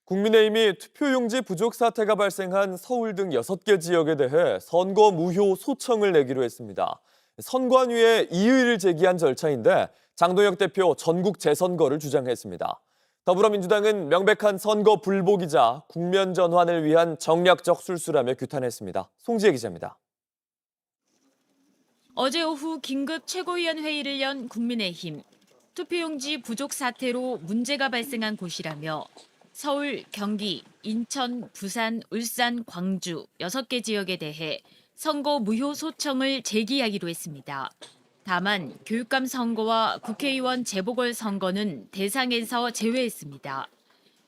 국민의힘이 투표용지 부족 사태가 발생한 서울 등 6개 지역에 대해 선거 무효 소청을 내기로 했습니다. 선관위에 이의를 제기한 절차인데 장동혁 대표 전국 재선거를 주장했습니다. 더불어민주당은 명백한 선거 불복이자 국면 전환을 위한 정략적 술수라며 규탄했습니다. 송지혜 기자입니다. 어제 오후 긴급 최고위원회의를 연 국민의힘. 투표용지 부족 사태로 문제가 발생한 곳이라며 서울, 경기, 인천, 부산, 울산, 광주 6개 지역에 대해 선거 무효 소청을 제기하기로 했습니다. 다만 교육감 선거와 국회의원 재보궐선거는 대상에서 제외했습니다.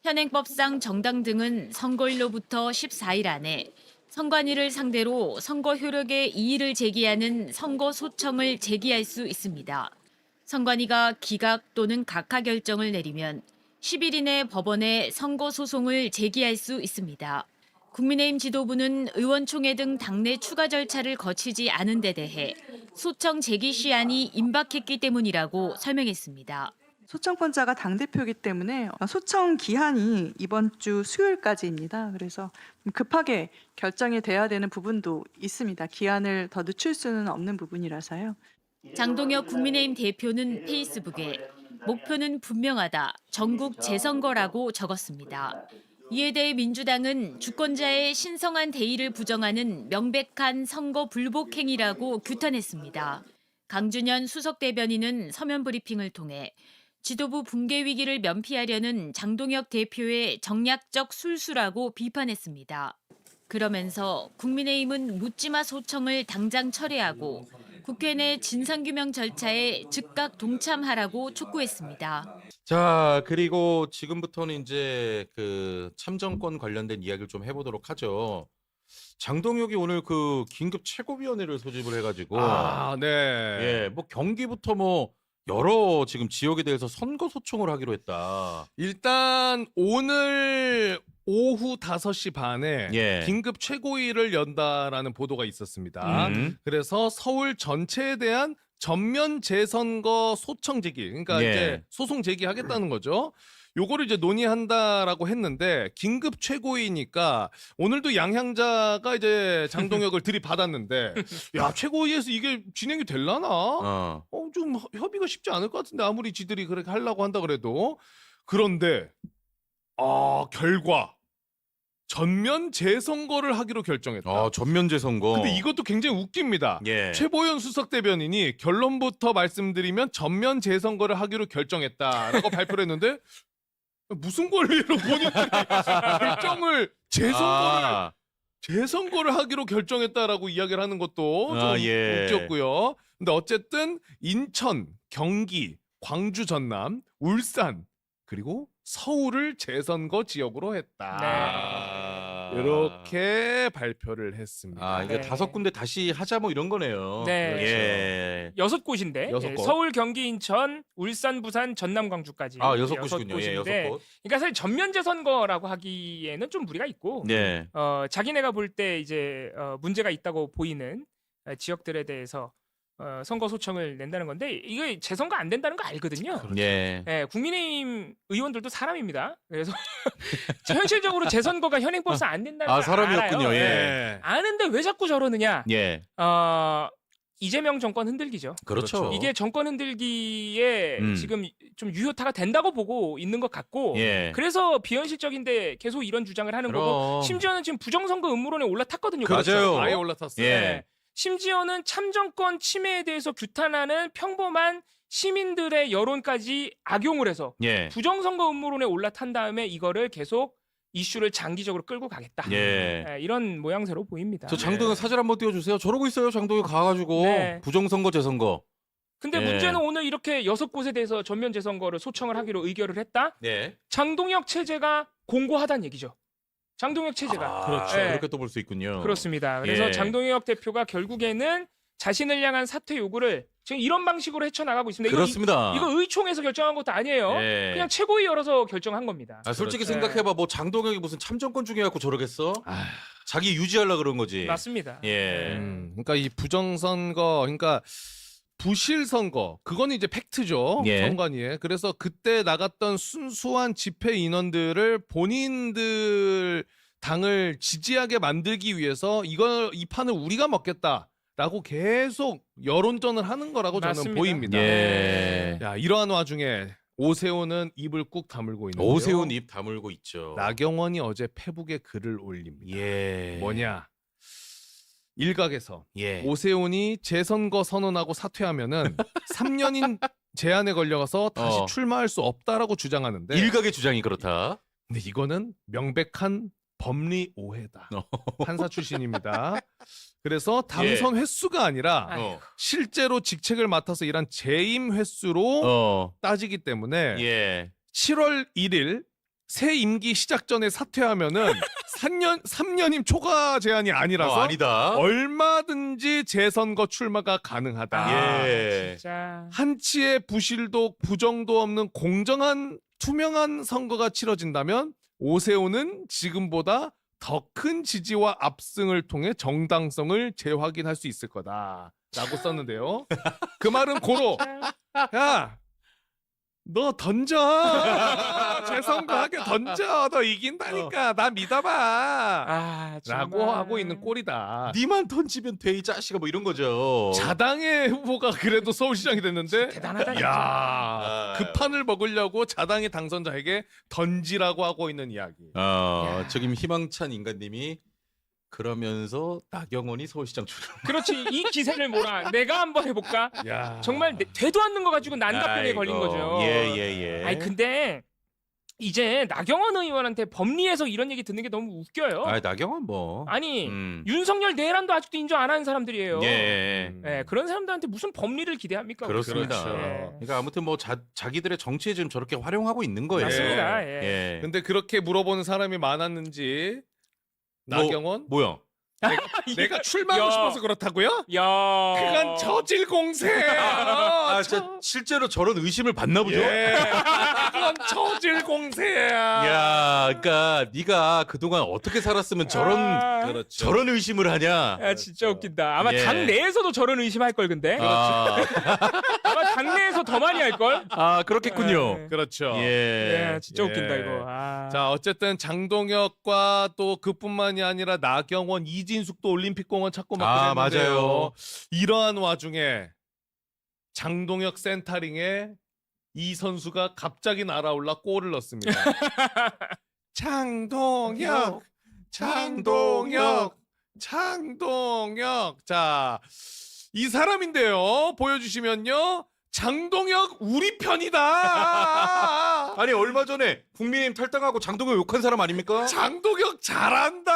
현행법상 정당 등은 선거일로부터 14일 안에 선관위를 상대로 선거 효력에 이의를 제기하는 선거 소청을 제기할 수 있습니다. 선관위가 기각 또는 각하 결정을 내리면 10일 이내 법원에 선거 소송을 제기할 수 있습니다. 국민의힘 지도부는 의원총회 등 당내 추가 절차를 거치지 않은 데 대해 소청 제기 시한이 임박했기 때문이라고 설명했습니다. 소청권자가 당대표이기 때문에 소청 기한이 이번 주 수요일까지입니다. 그래서 급하게 결정이 돼야 되는 부분도 있습니다. 기한을 더 늦출 수는 없는 부분이라서요. 장동혁 국민의힘 대표는 페이스북에 목표는 분명하다, 전국 재선거라고 적었습니다. 이에 대해 민주당은 주권자의 신성한 대의를 부정하는 명백한 선거 불복 행위라고 규탄했습니다. 강준현 수석 대변인은 서면 브리핑을 통해 지도부 붕괴 위기를 면피하려는 장동혁 대표의 정략적 술수라고 비판했습니다. 그러면서 국민의힘은 묻지마 소청을 당장 철회하고 국회 내 진상규명 절차에 즉각 동참하라고 촉구했습니다. 자, 그리고 지금부터는 이제 그 참정권 관련된 이야기를 좀 해보도록 하죠. 장동혁이 오늘 그 긴급 최고위원회를 소집을 해가지고 네. 예, 뭐 경기부터 뭐 여러 지금 지역에 대해서 선거 소청을 하기로 했다. 일단 오늘 오후 5시 반에 예. 긴급 최고위를 연다라는 보도가 있었습니다. 그래서 서울 전체에 대한 전면 재선거 소청 제기, 그러니까 예. 이제 소송 제기하겠다는 거죠. 요거를 이제 논의한다라고 했는데 긴급 최고위니까 오늘도 양향자가 이제 장동혁을 들이받았는데 야, 최고위에서 이게 진행이 될라나? 좀 협의가 쉽지 않을 것 같은데 아무리 지들이 그렇게 하려고 한다 그래도. 그런데 결과 전면 재선거를 하기로 결정했다. 전면 재선거. 근데 이것도 굉장히 웃깁니다. 예. 최보현 수석 대변인이 결론부터 말씀드리면 전면 재선거를 하기로 결정했다라고 발표를 했는데 무슨 권리로 본인들이 결정을 재선거를 하기로 결정했다라고 이야기를 하는 것도 좀 예. 웃겼고요. 근데 어쨌든 인천, 경기, 광주 전남, 울산 그리고 서울을 재선거 지역으로 했다. 이렇게 발표를 했습니다. 이게 네. 5군데 다시 하자 뭐 이런 거네요. 네. 예. 6곳인데 여섯 곳. 서울, 경기, 인천, 울산, 부산, 전남, 광주까지 6곳이군요. 예, 6곳인데 6곳. 그러니까 사실 전면제 선거라고 하기에는 좀 무리가 있고 네. 자기네가 볼 때 이제 문제가 있다고 보이는 지역들에 대해서 선거 소청을 낸다는 건데 이게 재선거 안 된다는 거 알거든요. 예. 예, 국민의힘 의원들도 사람입니다. 그래서 현실적으로 재선거가 현행법상 안 된다는 걸 사람이었군요. 알아요. 예. 아는데 왜 자꾸 저러느냐? 예. 이재명 정권 흔들기죠. 그렇죠. 이게 정권 흔들기에 지금 좀 유효타가 된다고 보고 있는 것 같고 예. 그래서 비현실적인데 계속 이런 주장을 하는 거고 그럼. 심지어는 지금 부정선거 음모론에 올라탔거든요. 맞아요. 아예 올라탔어요. 예. 네. 심지어는 참정권 침해에 대해서 규탄하는 평범한 시민들의 여론까지 악용을 해서 예. 부정선거 음모론에 올라탄 다음에 이거를 계속 이슈를 장기적으로 끌고 가겠다. 예. 이런 모양새로 보입니다. 저 장동혁 사진 한번 띄워주세요. 저러고 있어요. 장동혁 가가지고 네. 부정선거 재선거. 근데 예. 문제는 오늘 이렇게 6곳에 대해서 전면 재선거를 소청을 하기로 의결을 했다. 네. 장동혁 체제가 공고하다는 얘기죠. 장동혁 체제가. 그렇죠. 네. 그렇게 또 볼 수 있군요. 그렇습니다. 그래서 예. 장동혁 대표가 결국에는 자신을 향한 사퇴 요구를 지금 이런 방식으로 헤쳐나가고 있습니다. 그렇습니다. 이거 의총에서 결정한 것도 아니에요. 예. 그냥 최고위 열어서 결정한 겁니다. 솔직히 그렇죠. 생각해봐. 뭐 장동혁이 무슨 참정권 중에 갖고 저러겠어? 자기 유지하려 그런 거지. 맞습니다. 예. 그러니까 이 부정선거, 그러니까 부실 선거 그거는 이제 팩트죠. 예. 선관위에. 그래서 그때 나갔던 순수한 집회 인원들을 본인들 당을 지지하게 만들기 위해서 이 판을 우리가 먹겠다라고 계속 여론전을 하는 거라고 저는 맞습니다. 보입니다. 예. 야, 이러한 와중에 오세훈은 입을 꾹 다물고 있는데요. 오세훈 입 다물고 있죠. 나경원이 어제 페북에 글을 올립니다. 예. 뭐냐? 일각에서 예. 오세훈이 재선거 선언하고 사퇴하면은 3년인 제한에 걸려가서 다시 출마할 수 없다라고 주장하는데 일각의 주장이 그렇다. 근데 이거는 명백한 법리 오해다. 판사 출신입니다. 그래서 당선 횟수가 아니라 어. 실제로 직책을 맡아서 일한 재임 횟수로 따지기 때문에 예. 7월 1일 새 임기 시작 전에 사퇴하면은 3년임 초과 제한이 아니라서 아니다. 얼마든지 재선거 출마가 가능하다. 예. 진짜. 한치의 부실도 부정도 없는 공정한 투명한 선거가 치러진다면 오세훈은 지금보다 더 큰 지지와 압승을 통해 정당성을 재확인할 수 있을 거다라고 썼는데요. 그 말은 고로 야, 너 던져. 재선거하게 던져. 너 이긴다니까. 나 믿어봐. 아, 라고 정말. 하고 있는 꼴이다. 니만 던지면 돼 이 자식아 뭐 이런 거죠. 자당의 후보가 그래도 서울시장이 됐는데 대단하다. 진짜. 야, 그 판을 먹으려고 자당의 당선자에게 던지라고 하고 있는 이야기. 야. 지금 희망찬 인간님이 그러면서 나경원이 서울시장 출마. 그렇지. 이 기세를 몰아. 내가 한번 해볼까? 야. 정말 되도 않는 거 가지고 난답변에 걸린 거죠. 예예예. 아니 근데 이제 나경원 의원한테 법리에서 이런 얘기 듣는 게 너무 웃겨요. 나경원 뭐. 아니 음. 윤석열 내란도 아직도 인정 안 하는 사람들이에요. 예. 네, 그런 사람들한테 무슨 법리를 기대합니까? 그렇습니다. 그렇죠. 예. 그러니까 아무튼 뭐 자기들의 정치에 지금 저렇게 활용하고 있는 거예요. 맞습니다. 예. 예. 근데 그렇게 물어보는 사람이 많았는지 나경원 뭐야? 내가 출마하고 야. 싶어서 그렇다고요? 야. 그건 저질 공세. 진짜 실제로 저런 의심을 받나 보죠? 예. 그건 저질 공세야. 야, 그러니까 네가 그동안 어떻게 살았으면 아. 저런 의심을 하냐? 야, 진짜 웃긴다. 아마 예. 당 내에서도 저런 의심할 걸 근데. 아마 당 내에서 더 많이 할 걸. 그렇겠군요. 예. 그렇죠. 예, 진짜 예. 웃긴다 이거. 아. 자, 어쨌든 장동혁과 또 그뿐만이 아니라 나경원, 이진숙도 올림픽공원 찾고 막 그랬는데요. 맞아요. 이러한 와중에 장동혁 센터링에 이 선수가 갑자기 날아올라 골을 넣습니다. 장동혁, 장동혁, 장동혁. 자, 이 사람인데요. 보여주시면요. 장동혁 우리 편이다. 아니 얼마 전에 국민의힘 탈당하고 장동혁 욕한 사람 아닙니까? 장동혁 잘한다.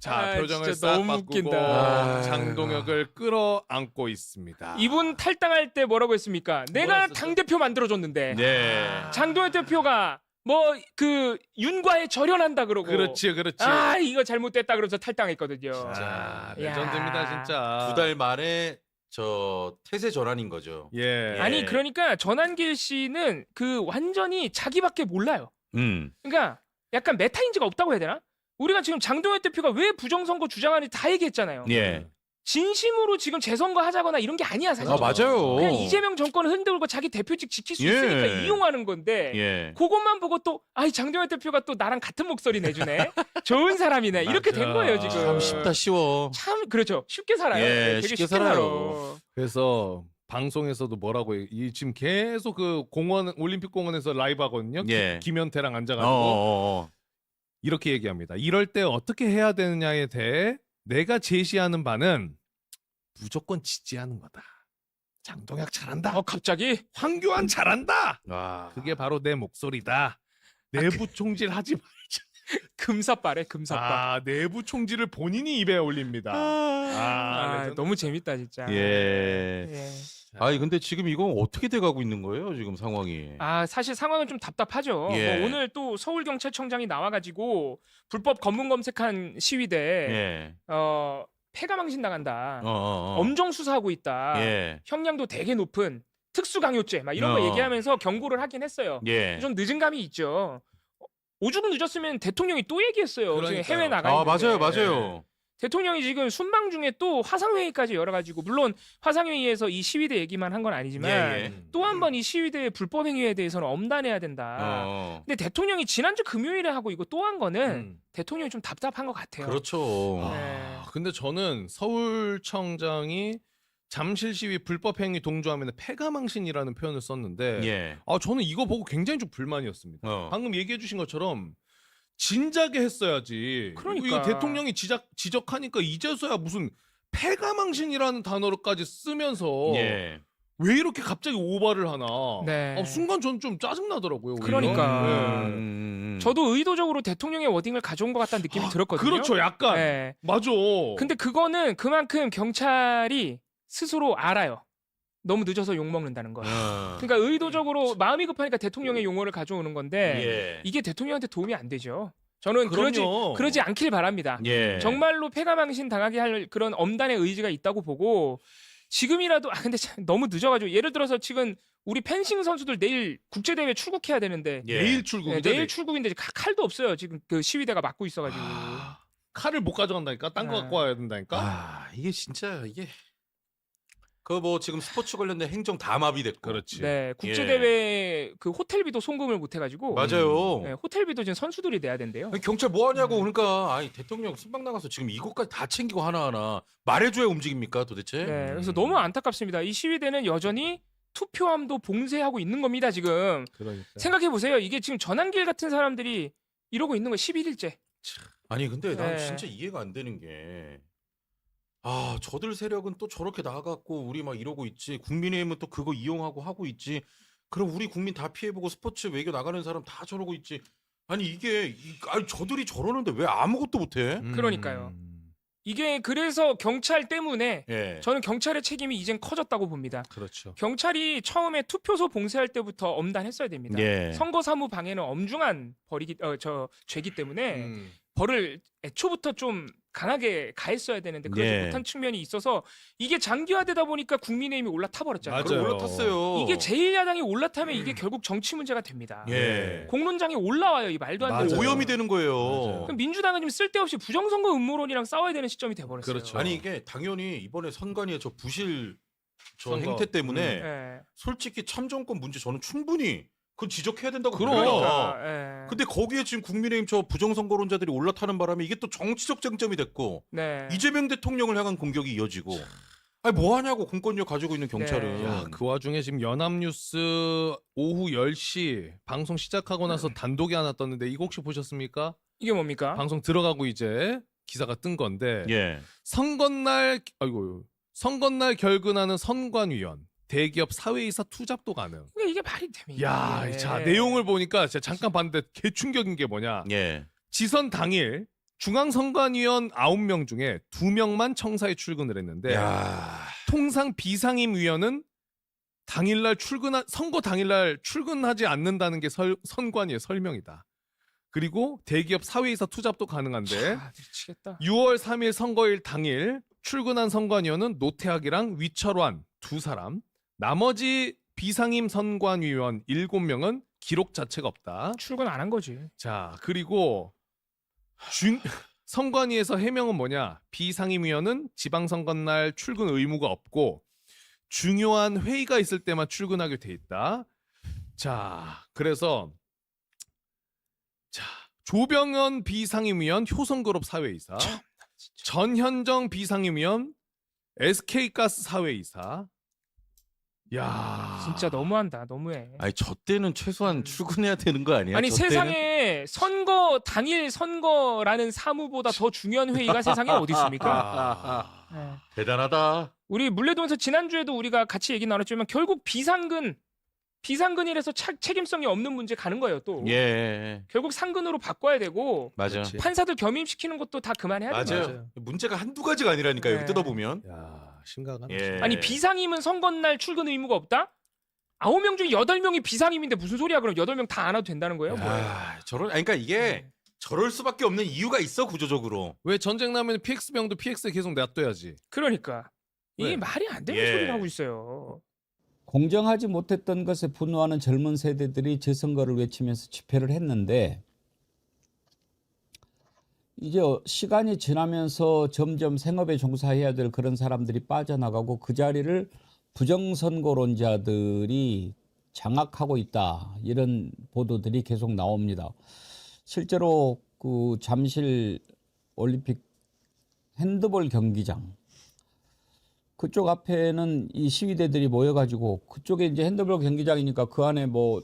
자, 아, 표정을 진짜 싹 너무 바꾸고 웃긴다. 장동혁을 끌어안고 있습니다. 이분 탈당할 때 뭐라고 했습니까? 내가 했었어요? 당 대표 만들어줬는데 네. 장동혁 대표가 뭐 그 윤과에 절연한다 그러고. 그렇지, 그렇지. 아 이거 잘못됐다 그러면서 탈당했거든요. 자, 야. 레전드입니다, 진짜. 2달 만에 저 태세 전환인 거죠. 예. 아니 그러니까 전한길 씨는 그 완전히 자기밖에 몰라요. 그러니까 약간 메타인지가 없다고 해야 되나? 우리가 지금 장동혁 대표가 왜 부정선거 주장하는지 다 얘기했잖아요. 예. 진심으로 지금 재선거 하자거나 이런 게 아니야 사실. 맞아요. 그냥 이재명 정권을 흔들고 자기 대표직 지킬 수 예. 있으니까 이용하는 건데 예. 그것만 보고 또 아이 장동혁 대표가 또 나랑 같은 목소리 내주네. 좋은 사람이네. 이렇게 맞아. 된 거예요 지금. 참 쉽다 쉬워. 참 그렇죠. 쉽게 살아요. 예, 네, 되게 쉽게 쉽게 살아요. 그래서 방송에서도 뭐라고 해? 이 지금 계속 그 공원 올림픽 공원에서 라이브 하거든요. 예. 김현태랑 앉아가지고 이렇게 얘기합니다. 이럴 때 어떻게 해야 되느냐에 대해 내가 제시하는 바는 무조건 지지하는 거다. 장동혁 잘한다. 갑자기 황교안 잘한다. 와. 그게 바로 내 목소리다. 내부 총질 하지 말자. 금사빠래 금사빠. 아, 내부 총질을 본인이 입에 올립니다. 레전드. 너무 재밌다 진짜. 예. 예. 아니 근데 지금 이거 어떻게 돼가고 있는 거예요 지금 상황이? 사실 상황은 좀 답답하죠. 예. 뭐 오늘 또 서울경찰청장이 나와가지고 불법 검문 검색한 시위대 예. 폐가망신 나간다. 어. 엄정 수사하고 있다. 예. 형량도 되게 높은 특수강요죄 막 이런 거 얘기하면서 경고를 하긴 했어요. 예. 좀 늦은 감이 있죠. 오죽 늦었으면 대통령이 또 얘기했어요. 지금 그러니까요. 해외 나가 있는데. 맞아요. 대통령이 지금 순방 중에 또 화상회의까지 열어가지고 물론 화상회의에서 이 시위대 얘기만 한 건 아니지만 예. 또 한 번 이 시위대의 불법 행위에 대해서는 엄단해야 된다. 근데 대통령이 지난주 금요일에 하고 이거 또 한 거는 대통령이 좀 답답한 것 같아요. 그렇죠. 네. 근데 저는 서울청장이 잠실 시위 불법 행위 동조하면 패가망신이라는 표현을 썼는데 예. 저는 이거 보고 굉장히 좀 불만이었습니다. 어. 방금 얘기해 주신 것처럼 진작에 했어야지. 그러니까. 이거 대통령이 지적하니까 이제서야 무슨 패가망신이라는 단어까지 쓰면서 예. 왜 이렇게 갑자기 오바를 하나. 네. 순간 저는 좀 짜증나더라고요. 오히려. 그러니까. 네. 저도 의도적으로 대통령의 워딩을 가져온 것 같다는 느낌이 들었거든요. 그렇죠. 약간. 네. 맞아. 근데 그거는 그만큼 경찰이 스스로 알아요. 너무 늦어서 욕 먹는다는 걸. 그러니까 의도적으로 마음이 급하니까 대통령의 용어를 가져오는 건데 예. 이게 대통령한테 도움이 안 되죠. 저는 그럼요. 그러지 않길 바랍니다. 예. 정말로 패가망신 당하게 할 그런 엄단의 의지가 있다고 보고 지금이라도 근데 참 너무 늦어가지고 예를 들어서 지금 우리 펜싱 선수들 내일 국제대회 출국해야 되는데 예. 내일 출국이죠. 네, 내일 출국인데 칼도 없어요. 지금 그 시위대가 막고 있어가지고. 칼을 못 가져간다니까. 딴 거 네. 갖고 와야 된다니까. 이게 진짜 이게 그 뭐 지금 스포츠 관련된 행정 다 마비됐고. 그렇지. 네, 국제대회 그 호텔비도 송금을 못 해가지고 맞아요. 네, 호텔비도 지금 선수들이 내야 된대요. 아니, 경찰 뭐 하냐고 그러니까 대통령 순방 나가서 지금 이것까지 다 챙기고 하나하나 말해줘야 움직입니까 도대체? 네, 그래서 너무 안타깝습니다. 이 시위대는 여전히 투표함도 봉쇄하고 있는 겁니다. 지금 그러니까. 생각해 보세요. 이게 지금 전환길 같은 사람들이 이러고 있는 거 11일째. 아니 근데 난 네. 진짜 이해가 안 되는 게 저들 세력은 또 저렇게 나가갖고 우리 막 이러고 있지. 국민의힘은 또 그거 이용하고 하고 있지. 그럼 우리 국민 다 피해보고 스포츠 외교 나가는 사람 다 저러고 있지. 아니 이게 저들이 저러는데 왜 아무것도 못해? 그러니까요. 이게 그래서 경찰 때문에 예. 저는 경찰의 책임이 이젠 커졌다고 봅니다. 그렇죠. 경찰이 처음에 투표소 봉쇄할 때부터 엄단했어야 됩니다. 예. 선거 사무 방해는 엄중한 죄기 때문에 벌을 애초부터 좀 강하게 가했어야 되는데 그러지 예. 못한 측면이 있어서 이게 장기화되다 보니까 국민의힘이 올라타 버렸잖아요. 맞아요. 올라탔어요. 이게 제1야당이 올라타면 이게 결국 정치 문제가 됩니다. 예. 공론장이 올라와요. 이 말도 안 되는. 맞아요. 오염이 되는 거예요. 맞아요. 그럼 민주당은 지금 쓸데없이 부정선거 음모론이랑 싸워야 되는 시점이 돼버렸어요. 그렇죠. 아니 이게 당연히 이번에 선관위의 저 부실 저 선거. 행태 때문에 예. 솔직히 참정권 문제 저는 충분히 그건 지적해야 된다고 그럼. 봅니다. 그러니까, 예. 근데 거기에 지금 국민의힘 저 부정선거론자들이 올라타는 바람에 이게 또 정치적 쟁점이 됐고 네. 이재명 대통령을 향한 공격이 이어지고 아니 뭐 하냐고 공권력 가지고 있는 경찰은. 네. 야, 그 와중에 지금 연합뉴스 오후 10시 방송 시작하고 나서 단독이 하나 떴는데 이거 혹시 보셨습니까? 이게 뭡니까? 방송 들어가고 이제 기사가 뜬 건데 예. 선거날 결근하는 선관위원 대기업 사회이사 투잡도 가능. 그러니까 이게 말이 됩니까? 야, 이게. 자 내용을 보니까 제가 잠깐 봤는데 개 충격인 게 뭐냐? 예. 지선 당일 중앙선관위원 9명 중에 2명만 청사에 출근을 했는데 야. 통상 비상임 위원은 선거 당일날 출근하지 않는다는 게 선관위의 설명이다. 그리고 대기업 사회이사 투잡도 가능한데 미치겠다. 6월 3일 선거일 당일 출근한 선관위원은 노태학이랑 위철환 2사람, 나머지 비상임 선관위원 7명은 기록 자체가 없다. 출근 안 한 거지. 자, 그리고 선관위에서 해명은 뭐냐? 비상임위원은 지방선거날 출근 의무가 없고 중요한 회의가 있을 때만 출근하게 돼 있다. 자, 그래서 조병현 비상임위원 효성그룹 사회이사, 전현정 비상임위원 SK가스 사회이사. 야, 진짜 너무한다. 너무해. 아니 저 때는 최소한 출근해야 되는 거 아니야? 아니 저 때는? 세상에 선거 당일 선거라는 사무보다 더 중요한 회의가 세상에 어디 있습니까? 네. 대단하다. 우리 물레동에서 지난주에도 우리가 같이 얘기 나눴지만 결국 비상근이라서 책임성이 없는 문제 가는 거예요. 또 예. 결국 상근으로 바꿔야 되고 맞아. 그렇지. 판사들 겸임시키는 것도 다 그만해야 돼요. 맞아요. 문제가 한두 가지가 아니라니까요. 네. 뜯어보면. 야, 심각하네. 예. 아니 비상임은 선거날 출근 의무가 없다? 9명 중에 8명이 비상임인데 무슨 소리야? 그럼 8명 다 안 와도 된다는 거예요? 그러니까 이게 저럴 수밖에 없는 이유가 있어 구조적으로. 왜 전쟁 나면 PX병도 PX에 계속 놔둬야지. 그러니까 이게 왜? 말이 안 되는 예. 소리를 하고 있어요. 공정하지 못했던 것에 분노하는 젊은 세대들이 재선거를 외치면서 집회를 했는데 이제 시간이 지나면서 점점 생업에 종사해야 될 그런 사람들이 빠져나가고 그 자리를 부정선거론자들이 장악하고 있다. 이런 보도들이 계속 나옵니다. 실제로 그 잠실 올림픽 핸드볼 경기장 그쪽 앞에는 이 시위대들이 모여가지고 그쪽에 이제 핸드볼 경기장이니까 그 안에 뭐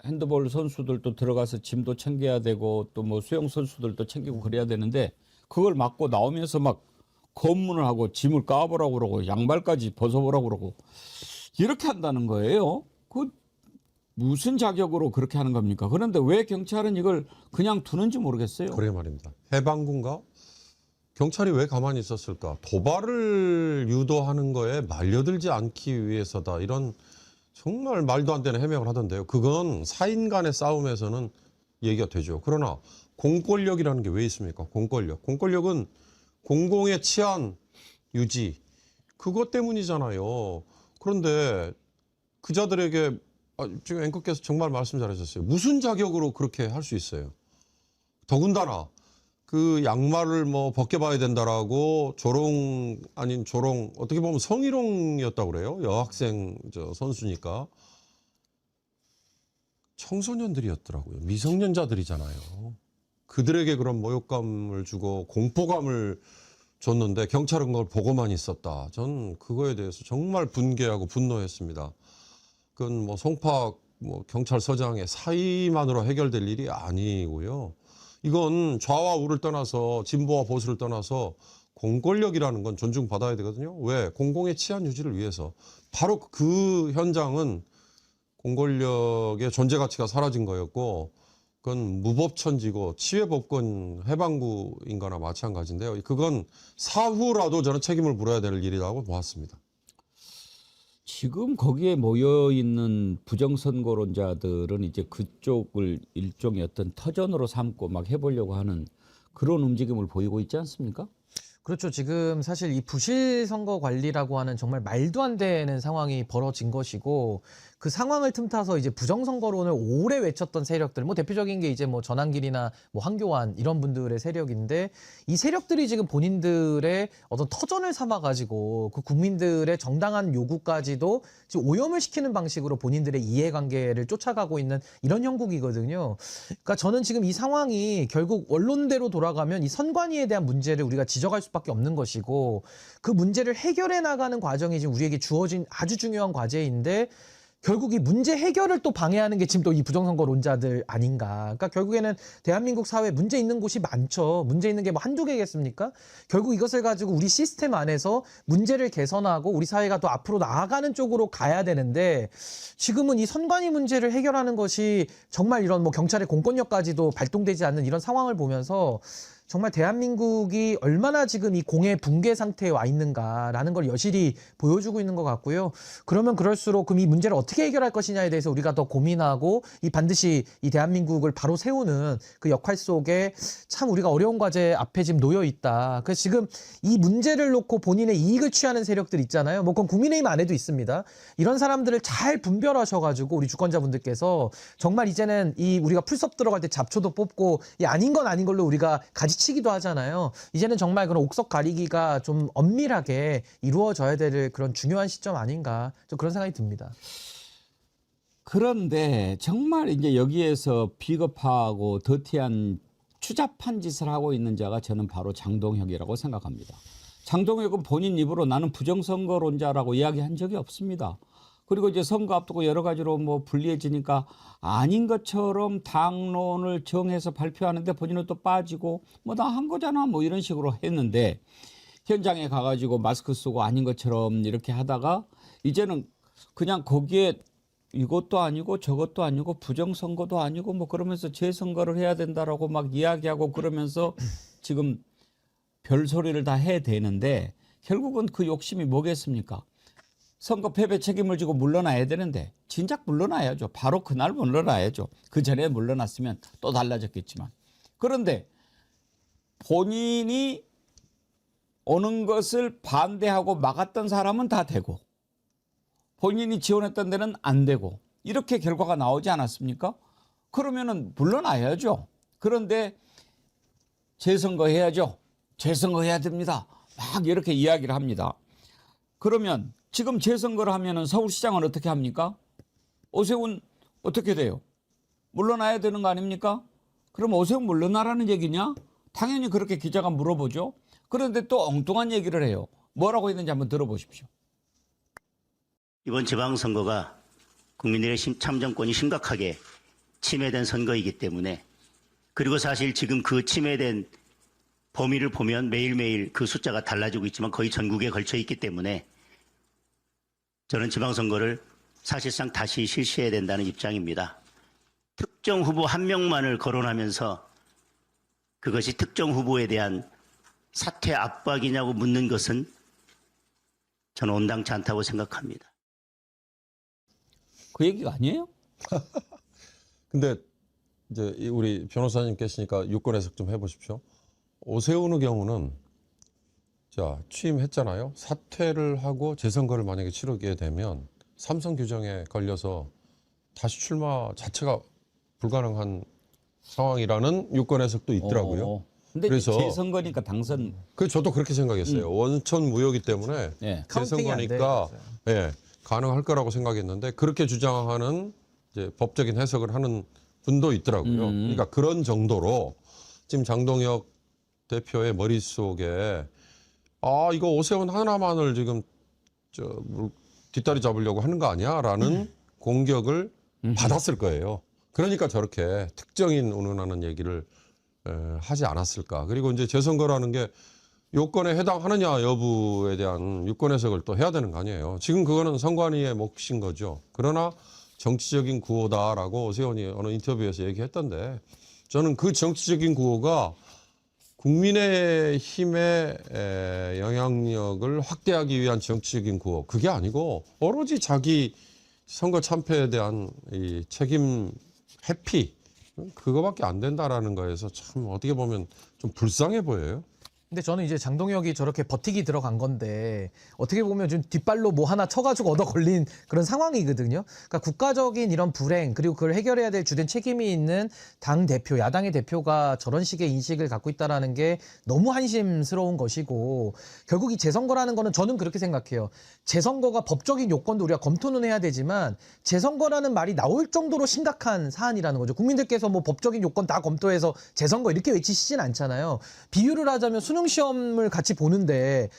핸드볼 선수들도 들어가서 짐도 챙겨야 되고 또 뭐 수영 선수들도 챙기고 그래야 되는데 그걸 막고 나오면서 막 검문을 하고 짐을 까보라고 그러고 양말까지 벗어보라고 그러고 이렇게 한다는 거예요. 그 무슨 자격으로 그렇게 하는 겁니까? 그런데 왜 경찰은 이걸 그냥 두는지 모르겠어요. 그래 말입니다. 해방군가? 경찰이 왜 가만히 있었을까? 도발을 유도하는 거에 말려들지 않기 위해서다. 이런 정말 말도 안 되는 해명을 하던데요. 그건 사인 간의 싸움에서는 얘기가 되죠. 그러나 공권력이라는 게 왜 있습니까? 공권력. 공권력은 공공의 치안 유지. 그것 때문이잖아요. 그런데 그자들에게 지금 앵커께서 정말 말씀 잘하셨어요. 무슨 자격으로 그렇게 할 수 있어요? 더군다나 그 양말을 뭐 벗겨봐야 된다라고 조롱 아닌 조롱 어떻게 보면 성희롱이었다고 그래요. 여학생 선수니까. 청소년들이었더라고요. 미성년자들이잖아요. 그들에게 그런 모욕감을 주고 공포감을 줬는데 경찰은 그걸 보고만 있었다. 전 그거에 대해서 정말 분개하고 분노했습니다. 그건 뭐 송파 경찰서장의 사의만으로 해결될 일이 아니고요. 이건 좌와 우를 떠나서 진보와 보수를 떠나서 공권력이라는 건 존중받아야 되거든요. 왜? 공공의 치안 유지를 위해서. 바로 그 현장은 공권력의 존재 가치가 사라진 거였고 그건 무법천지고 치외법권 해방구인 거나 마찬가지인데요. 그건 사후라도 저는 책임을 물어야 될 일이라고 보았습니다. 지금 거기에 모여 있는 부정선거론자들은 이제 그쪽을 일종의 어떤 터전으로 삼고 막 해보려고 하는 그런 움직임을 보이고 있지 않습니까? 그렇죠. 지금 사실 이 부실 선거 관리라고 하는 정말 말도 안 되는 상황이 벌어진 것이고 그 상황을 틈타서 이제 부정선거론을 오래 외쳤던 세력들, 뭐 대표적인 게 이제 뭐 전한길이나 뭐 황교안 이런 분들의 세력인데 이 세력들이 지금 본인들의 어떤 터전을 삼아가지고 그 국민들의 정당한 요구까지도 지금 오염을 시키는 방식으로 본인들의 이해관계를 쫓아가고 있는 이런 형국이거든요. 그러니까 저는 지금 이 상황이 결국 원론대로 돌아가면 이 선관위에 대한 문제를 우리가 지적할 수밖에 없는 것이고 그 문제를 해결해 나가는 과정이 지금 우리에게 주어진 아주 중요한 과제인데 결국 이 문제 해결을 또 방해하는 게 지금 또 이 부정선거론자들 아닌가. 그러니까 결국에는 대한민국 사회에 문제 있는 곳이 많죠. 문제 있는 게 뭐 한두 개겠습니까? 결국 이것을 가지고 우리 시스템 안에서 문제를 개선하고 우리 사회가 또 앞으로 나아가는 쪽으로 가야 되는데 지금은 이 선관위 문제를 해결하는 것이 정말 이런 뭐 경찰의 공권력까지도 발동되지 않는 이런 상황을 보면서 정말 대한민국이 얼마나 지금 이 공의 붕괴 상태에 와 있는가라는 걸 여실히 보여주고 있는 것 같고요. 그러면 그럴수록 그럼 이 문제를 어떻게 해결할 것이냐에 대해서 우리가 더 고민하고 이 반드시 이 대한민국을 바로 세우는 그 역할 속에 참 우리가 어려운 과제 앞에 지금 놓여 있다. 그래서 지금 이 문제를 놓고 본인의 이익을 취하는 세력들 있잖아요. 뭐 그건 국민의힘 안에도 있습니다. 이런 사람들을 잘 분별하셔가지고 우리 주권자분들께서 정말 이제는 이 우리가 풀섭 들어갈 때 잡초도 뽑고 이 아닌 건 아닌 걸로 우리가 가지치기도 하잖아요. 이제는 정말 그런 옥석 가리기가 좀 엄밀하게 이루어져야 될 그런 중요한 시점 아닌가 좀 그런 생각이 듭니다. 그런데 정말 이제 여기에서 비겁하고 더티한 추잡한 짓을 하고 있는 자가 저는 바로 장동혁이라고 생각합니다. 장동혁은 본인 입으로 나는 부정선거론자라고 이야기한 적이 없습니다. 그리고 이제 선거 앞두고 여러 가지로 뭐 불리해지니까 아닌 것처럼 당론을 정해서 발표하는데 본인은 또 빠지고 뭐 나 한 거잖아 뭐 이런 식으로 했는데 현장에 가가지고 마스크 쓰고 아닌 것처럼 이렇게 하다가 이제는 그냥 거기에 이것도 아니고 저것도 아니고 부정선거도 아니고 뭐 그러면서 재선거를 해야 된다라고 막 이야기하고 그러면서 지금 별소리를 다 해대는데 결국은 그 욕심이 뭐겠습니까? 선거 패배 책임을 지고 물러나야 되는데 진작 물러나야죠. 바로 그날 물러나야죠. 그 전에 물러났으면 또 달라졌겠지만. 그런데 본인이 오는 것을 반대하고 막았던 사람은 다 되고 본인이 지원했던 데는 안 되고 이렇게 결과가 나오지 않았습니까? 그러면은 물러나야죠. 그런데 재선거 해야죠. 재선거 해야 됩니다. 막 이렇게 이야기를 합니다. 그러면 지금 재선거를 하면은 서울시장은 어떻게 합니까? 오세훈 어떻게 돼요? 물러나야 되는 거 아닙니까? 그럼 오세훈 물러나라는 얘기냐? 당연히 그렇게 기자가 물어보죠. 그런데 또 엉뚱한 얘기를 해요. 뭐라고 했는지 한번 들어보십시오. 이번 지방선거가 국민들의 참정권이 심각하게 침해된 선거이기 때문에, 그리고 사실 지금 그 침해된 범위를 보면 매일매일 그 숫자가 달라지고 있지만 거의 전국에 걸쳐 있기 때문에 저는 지방선거를 사실상 다시 실시해야 된다는 입장입니다. 특정 후보 한 명만을 거론하면서 그것이 특정 후보에 대한 사퇴 압박이냐고 묻는 것은 저는 온당치 않다고 생각합니다. 그 얘기가 아니에요? 근데 이제 우리 변호사님 계시니까 유권 해석 좀 해보십시오. 오세훈의 경우는 자 취임했잖아요. 사퇴를 하고 재선거를 만약에 치르게 되면 삼선 규정에 걸려서 다시 출마 자체가 불가능한 상황이라는 유권 해석도 있더라고요. 근데 그래서 재선거니까 당선. 그 저도 그렇게 생각했어요. 원천 무효이기 때문에 예. 카운팅이 안 재선거니까 돼요. 예, 가능할 거라고 생각했는데 그렇게 주장하는 이제 법적인 해석을 하는 분도 있더라고요. 그러니까 그런 정도로 지금 장동혁 대표의 머릿속에 아 이거 오세훈 하나만을 지금 뒷다리 잡으려고 하는 거 아니야라는 공격을 받았을 거예요. 그러니까 저렇게 특정인 운운하는 얘기를 하지 않았을까. 그리고 이제 재선거라는 게 요건에 해당하느냐 여부에 대한 유권 해석을 또 해야 되는 거 아니에요. 지금 그거는 선관위의 몫인 거죠. 그러나 정치적인 구호다라고 오세훈이 어느 인터뷰에서 얘기했던데 저는 그 정치적인 구호가 국민의힘의 영향력을 확대하기 위한 정치적인 구호 그게 아니고 오로지 자기 선거 참패에 대한 이 책임 회피 그거밖에 안 된다라는 거에서 참 어떻게 보면 좀 불쌍해 보여요. 근데 저는 이제 장동혁이 저렇게 버티기 들어간 건데 어떻게 보면 좀 뒷발로 뭐 하나 쳐가지고 얻어 걸린 그런 상황이거든요. 그러니까 국가적인 이런 불행 그리고 그걸 해결해야 될 주된 책임이 있는 당 대표, 야당의 대표가 저런 식의 인식을 갖고 있다라는 게 너무 한심스러운 것이고 결국 이 재선거라는 거는 저는 그렇게 생각해요. 재선거가 법적인 요건도 우리가 검토는 해야 되지만 재선거라는 말이 나올 정도로 심각한 사안이라는 거죠. 국민들께서 뭐 법적인 요건 다 검토해서 재선거 이렇게 외치시진 않잖아요. 비유를 하자면 수능 시험을 같이 보는데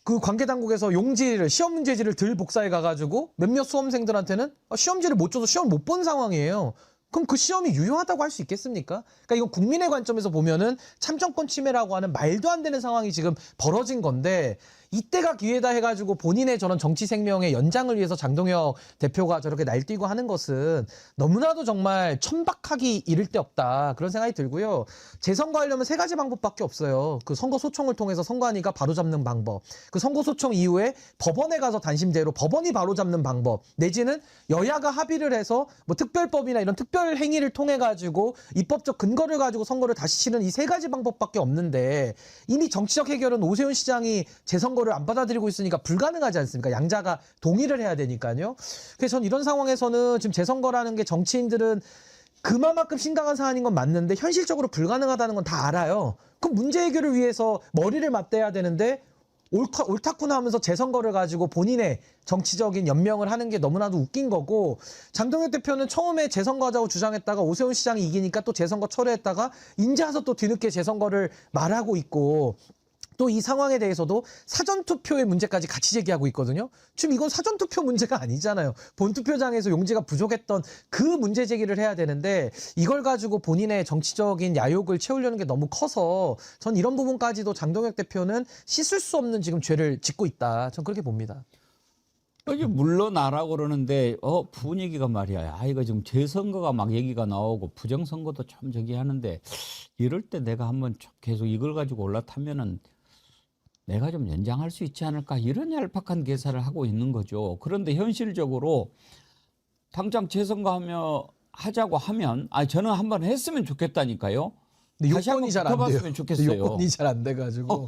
그 관계 당국에서 용지를 시험 문제지를 들 복사해 가가지고 몇몇 수험생들한테는 시험지를 못 줘서 시험 못 본 상황이에요. 그럼 그 시험이 유효하다고 할 수 있겠습니까? 그러니까 이건 국민의 관점에서 보면은 참정권 침해라고 하는 말도 안 되는 상황이 지금 벌어진 건데 이때가 기회다 해가지고 본인의 저런 정치 생명의 연장을 위해서 장동혁 대표가 저렇게 날뛰고 하는 것은 너무나도 정말 천박하기 이를 데 없다 그런 생각이 들고요. 재선거하려면 세 가지 방법밖에 없어요. 그 선거 소총을 통해서 선관위가 바로잡는 방법, 그 선거 소총 이후에 법원에 가서 단심제로 법원이 바로잡는 방법, 내지는 여야가 합의를 해서 뭐 특별법이나 이런 특별 행위를 통해 가지고 입법적 근거를 가지고 선거를 다시 치는 이 세 가지 방법밖에 없는데 이미 정치적 해결은 오세훈 시장이 재선거를 안 받아들이고 있으니까 불가능하지 않습니까? 양자가 동의를 해야 되니까요. 그래서 전 이런 상황에서는 지금 재선거라는 게 정치인들은 그만큼 심각한 사안인 건 맞는데 현실적으로 불가능하다는 건 다 알아요. 그럼 문제 해결을 위해서 머리를 맞대야 되는데 옳다구나 하면서 재선거를 가지고 본인의 정치적인 연명을 하는 게 너무나도 웃긴 거고 장동혁 대표는 처음에 재선거하자고 주장했다가 오세훈 시장이 이기니까 또 재선거 철회했다가 인제 와서 또 뒤늦게 재선거를 말하고 있고 또 이 상황에 대해서도 사전투표의 문제까지 같이 제기하고 있거든요. 지금 이건 사전투표 문제가 아니잖아요. 본투표장에서 용지가 부족했던 그 문제 제기를 해야 되는데 이걸 가지고 본인의 정치적인 야욕을 채우려는 게 너무 커서 전 이런 부분까지도 장동혁 대표는 씻을 수 없는 지금 죄를 짓고 있다. 전 그렇게 봅니다. 이제 물러나라고 그러는데 분위기가 말이야. 이거 지금 재선거가 막 얘기가 나오고 부정선거도 참 저기 하는데 이럴 때 내가 한번 계속 이걸 가지고 올라타면은 내가 좀 연장할 수 있지 않을까 이런 얄팍한 계산을 하고 있는 거죠. 그런데 현실적으로 당장 재선거 하자고 하면 저는 한번 했으면 좋겠다니까요. 근데 다시 한번 요건이 잘 안 돼요. 붙어봤으면 좋겠어요. 요건이 잘 안 돼가지고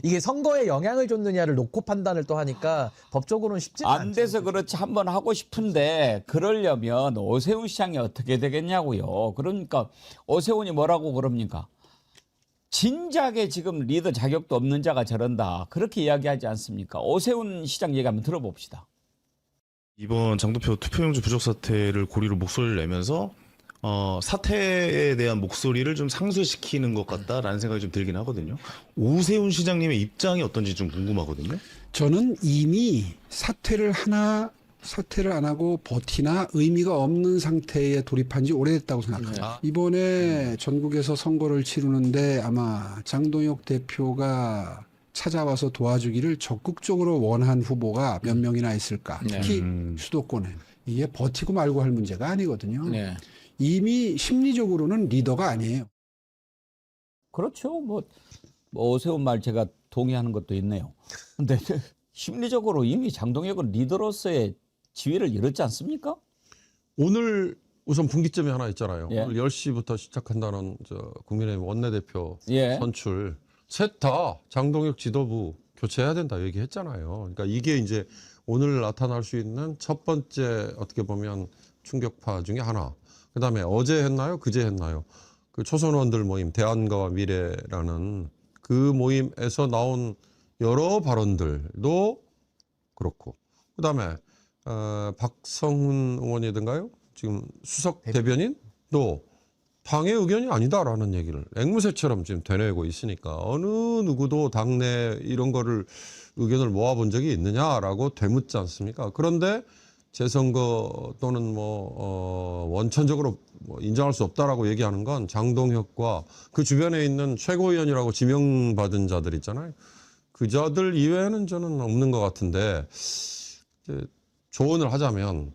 이게 선거에 영향을 줬느냐를 놓고 판단을 또 하니까 법적으로는 쉽지 않죠. 안 돼서 그렇지 한번 하고 싶은데 그러려면 오세훈 시장이 어떻게 되겠냐고요. 그러니까 오세훈이 뭐라고 그럽니까? 진작에 지금 리더 자격도 없는 자가 저런다. 그렇게 이야기하지 않습니까? 오세훈 시장 얘기 한번 들어봅시다. 이번 장도표 투표용지 부족 사태를 고리로 목소리를 내면서 사태에 대한 목소리를 좀 상쇄시키는 것 같다라는 생각이 좀 들긴 하거든요. 오세훈 시장님의 입장이 어떤지 좀 궁금하거든요. 저는 이미 사퇴를 안 하고 버티나 의미가 없는 상태에 돌입한 지 오래됐다고 생각합니다. 이번에 전국에서 선거를 치르는데 아마 장동혁 대표가 찾아와서 도와주기를 적극적으로 원한 후보가 몇 명이나 있을까. 특히 수도권에. 이게 버티고 말고 할 문제가 아니거든요. 네. 이미 심리적으로는 리더가 아니에요. 그렇죠. 뭐 오세훈 말 제가 동의하는 것도 있네요. 근데 심리적으로 이미 장동혁은 리더로서의 지위를 잃었지 않습니까? 오늘 우선 분기점이 하나 있잖아요. 예. 오늘 10시부터 시작한다는 국민의힘 원내대표 예. 선출. 셋 다 장동혁 지도부 교체해야 된다 얘기했잖아요. 그러니까 이게 이제 오늘 나타날 수 있는 첫 번째 어떻게 보면 충격파 중에 하나. 그다음에 어제 했나요? 그제 했나요? 그 초선원들 모임 대안과 미래라는 그 모임에서 나온 여러 발언들도 그렇고 그다음에 박성훈 의원이든가요? 지금 수석 대변인도 당의 의견이 아니다라는 얘기를 앵무새처럼 지금 되뇌고 있으니까 어느 누구도 당내 이런 거를 의견을 모아본 적이 있느냐라고 되묻지 않습니까? 그런데 재선거 또는 원천적으로 인정할 수 없다라고 얘기하는 건 장동혁과 그 주변에 있는 최고위원이라고 지명받은 자들 있잖아요. 그 자들 이외에는 저는 없는 것 같은데 이제 조언을 하자면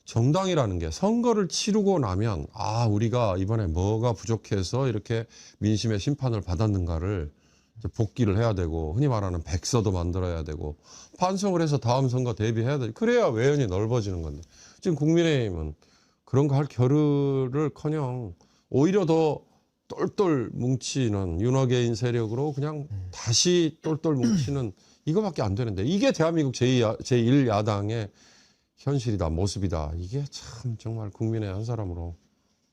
정당이라는 게 선거를 치르고 나면 우리가 이번에 뭐가 부족해서 이렇게 민심의 심판을 받았는가를 이제 복기를 해야 되고 흔히 말하는 백서도 만들어야 되고 반성을 해서 다음 선거 대비해야 되고 그래야 외연이 넓어지는 건데 지금 국민의힘은 그런 거 할 겨를을커녕 오히려 더 똘똘 뭉치는 윤호개인 세력으로 그냥 다시 똘똘 뭉치는 이거밖에 안 되는데 이게 대한민국 제1야당의 현실이다, 모습이다. 이게 참 정말 국민의 한 사람으로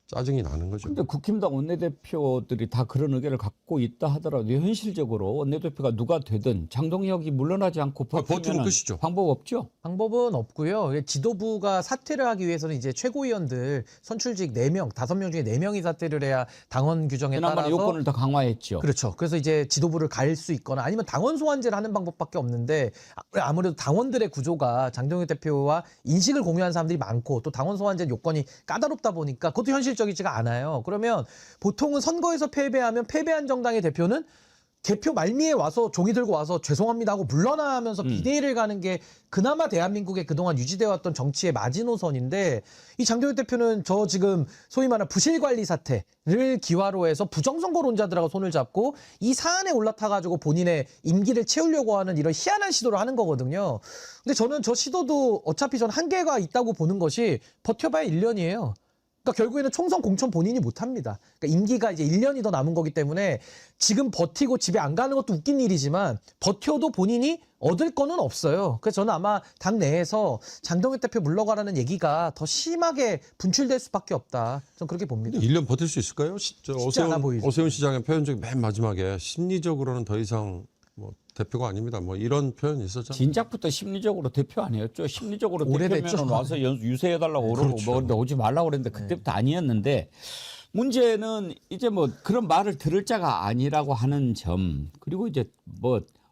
짜증이 나는 거죠. 근데 국힘당 원내대표들이 다 그런 의견을 갖고 있다 하더라도 현실적으로 원내대표가 누가 되든 장동혁이 물러나지 않고 버티면 끝이죠. 방법 없죠? 방법은 없고요. 지도부가 사퇴를 하기 위해서는 이제 최고위원들 선출직 4명, 5명 중에 4명이 사퇴를 해야 당원 규정에 그나마 따라서 요건을 더 강화했죠. 그렇죠. 그래서 이제 지도부를 갈 수 있거나 아니면 당원 소환제를 하는 방법밖에 없는데 아무래도 당원들의 구조가 장동혁 대표와 인식을 공유한 사람들이 많고 또 당원 소환제 요건이 까다롭다 보니까 그것도 현실적이지가 않아요. 그러면 보통은 선거에서 패배하면 패배한 정당의 대표는 개표 말미에 와서 종이 들고 와서 죄송합니다 하고 물러나면서 비대위를 가는 게 그나마 대한민국에 그동안 유지되어 왔던 정치의 마지노선인데 이 장동혁 대표는 저 지금 소위 말하는 부실관리 사태를 기화로 해서 부정선거론자들하고 손을 잡고 이 사안에 올라타가지고 본인의 임기를 채우려고 하는 이런 희한한 시도를 하는 거거든요. 근데 저는 저 시도도 어차피 전 한계가 있다고 보는 것이 버텨봐야 1년이에요. 그러니까 결국에는 총선 공천 본인이 못합니다. 그러니까 임기가 이제 1년이 더 남은 거기 때문에 지금 버티고 집에 안 가는 것도 웃긴 일이지만 버텨도 본인이 얻을 거는 없어요. 그래서 저는 아마 당 내에서 장동혁 대표 물러가라는 얘기가 더 심하게 분출될 수밖에 없다. 저는 그렇게 봅니다. 1년 버틸 수 있을까요? 쉽지 않아 보이죠. 오세훈 시장의 표현 중에 맨 마지막에 심리적으로는 더 이상 대표가 아닙니다. 이런 표현이 있었잖아요. 진작부터 심리적으로 대표 아니었죠. 심리적으로 오래됐죠. 대표면 와서 유세해달라고 그러고 그렇죠. 근데 오지 말라고 그랬는데 그때부터 아니었는데 문제는 이제 그런 말을 들을 자가 아니라고 하는 점 그리고 이제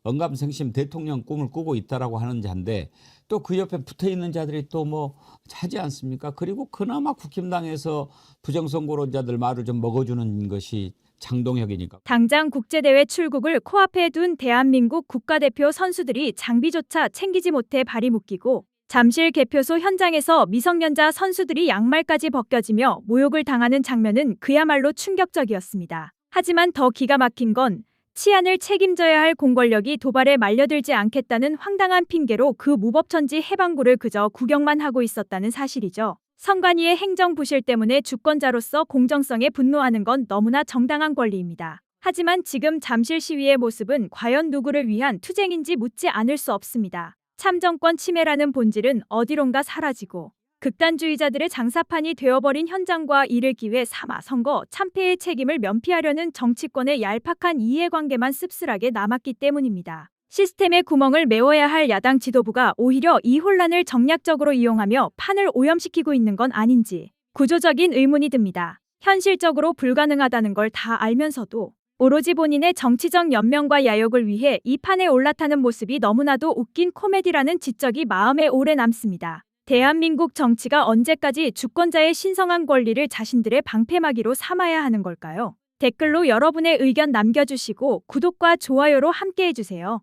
언감생심 대통령 꿈을 꾸고 있다라고 하는 자인데 또 그 옆에 붙어 있는 자들이 또 하지 않습니까? 그리고 그나마 국힘당에서 부정선거론자들 말을 좀 먹어주는 것이 장동혁이니까. 당장 국제대회 출국을 코앞에 둔 대한민국 국가대표 선수들이 장비조차 챙기지 못해 발이 묶이고 잠실 개표소 현장에서 미성년자 선수들이 양말까지 벗겨지며 모욕을 당하는 장면은 그야말로 충격적이었습니다. 하지만 더 기가 막힌 건 치안을 책임져야 할 공권력이 도발에 말려들지 않겠다는 황당한 핑계로 그 무법천지 해방구를 그저 구경만 하고 있었다는 사실이죠. 선관위의 행정 부실 때문에 주권자로서 공정성에 분노하는 건 너무나 정당한 권리입니다. 하지만 지금 잠실 시위의 모습은 과연 누구를 위한 투쟁인지 묻지 않을 수 없습니다. 참정권 침해라는 본질은 어디론가 사라지고 극단주의자들의 장사판이 되어버린 현장과 이를 기회 삼아 선거 참패의 책임을 면피하려는 정치권의 얄팍한 이해관계만 씁쓸하게 남았기 때문입니다. 시스템의 구멍을 메워야 할 야당 지도부가 오히려 이 혼란을 정략적으로 이용하며 판을 오염시키고 있는 건 아닌지 구조적인 의문이 듭니다. 현실적으로 불가능하다는 걸 다 알면서도 오로지 본인의 정치적 연명과 야욕을 위해 이 판에 올라타는 모습이 너무나도 웃긴 코미디라는 지적이 마음에 오래 남습니다. 대한민국 정치가 언제까지 주권자의 신성한 권리를 자신들의 방패막이로 삼아야 하는 걸까요? 댓글로 여러분의 의견 남겨주시고 구독과 좋아요로 함께해주세요.